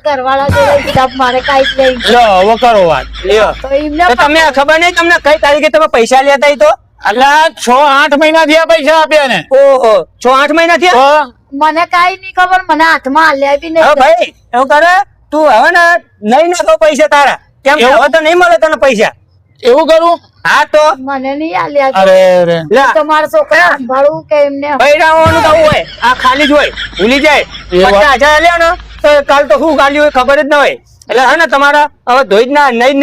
ઘરવાળા જોડે હિસાબ મારે કાંઈ જ નહીં. લો હવે કરો વાત લ્યો તો એમને તો તમને ખબર નહીં તમને કઈ તારીખે તમે પૈસા લેતા ઈ તો અલા 6-8 મહિના થયા પૈસા આપ્યા ને. ઓહો 6-8 મહિના થયા મને કાંઈ નહીં ખબર, મને હાથમાં હાલ્યા બી નહીં. હવે ભાઈ એવું કરે તું હવે ને નહીં નાખો પૈસા તારા કેમ કે હવે તો નહીં મળે તને પૈસા એવું કરું? હા તો મને નહીં હાલ્યા. અરે રે લા તમારા છોકરા સંભાળવું કે એમને બૈરાઓનું તો આવું હોય આ ખાલી જ હોય ભૂલી જાય એ વાત. 50,000 લ્યો ને તો કાલ તો શું ગાલ્યું હોય ખબર જ ન હોય એટલે હે ને તમારા હવે ધોઈ જ ના નહીં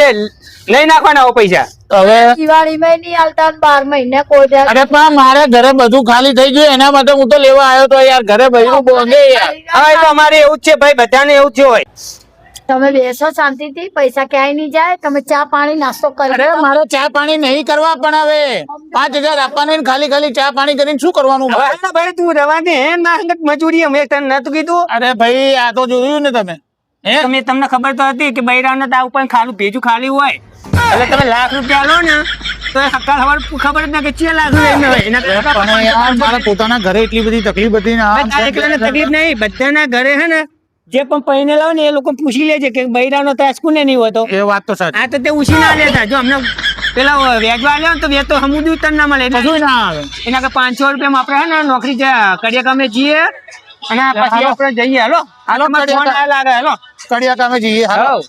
નાખવાના હોય પૈસા હવે દિવાળીમાં નહીં હાલતા ને 12 મહિને કોઈ દે. અરે પણ મારે ઘરે બધું ખાલી થઈ ગયું એના માટે હું તો લેવા આવ્યો તો યાર. ઘરે બૈરું બોંગે યાર. હવે તો અમારે એવું જ છે ભાઈ બધાને એવું જ હોય તમે બેસો શાંતિથી, પૈસા ક્યાંય નહીં જાય. તમે ચા પાણી નાસ્તો કરી અરે મારે ચા પાણી નહીં કરવા પણ હવે 5,000 આપવાના ને ખાલી ચા પાણી કરીને શું કરવાનું? હવે હા ભાઈ તું રવા દે હે ના અંગત મજૂરી અમે તને નતું કીધું અરે ભાઈ આ તો જોયું ને તમે હે તમને ખબર તો હતી કે બૈરાને તો આ ઉપર ખાલી ભેજું ખાલી હોય એટલે તમે લાખ રૂપિયા લો ને તો એ હક્કા ખબર જ ના કે 4 લાખ રૂપિયા હોય એના કરતા પણ યાર મારા પોતાના ઘરે એટલી બધી તકલીફ હતી ને આમ તારે એકલાને તકલીફ નહીં બધાના ઘરે હે ને જે પણ પૈને લાવે ને એ લોકો પૂછી લેજે કે બૈરાનો ત્રાસ કોને નહીં હોતો એ વાત તો સાચી. આ તો તે ઉછી ના લેતા જો અમને પેલા વેચવા લ્યો ને તો વેચતો સમુદ્ર તન ના મળે કશું ના આવે. એના કે 500 રૂપિયામાં આપણે હે ને નોકરી કડિયા કામે જઈએ અને પછી આપણે જઈએ હાલો હાલો, ફોન કડિયા લાગે હાલો કડિયા કામે જઈએ હાલો. હાલો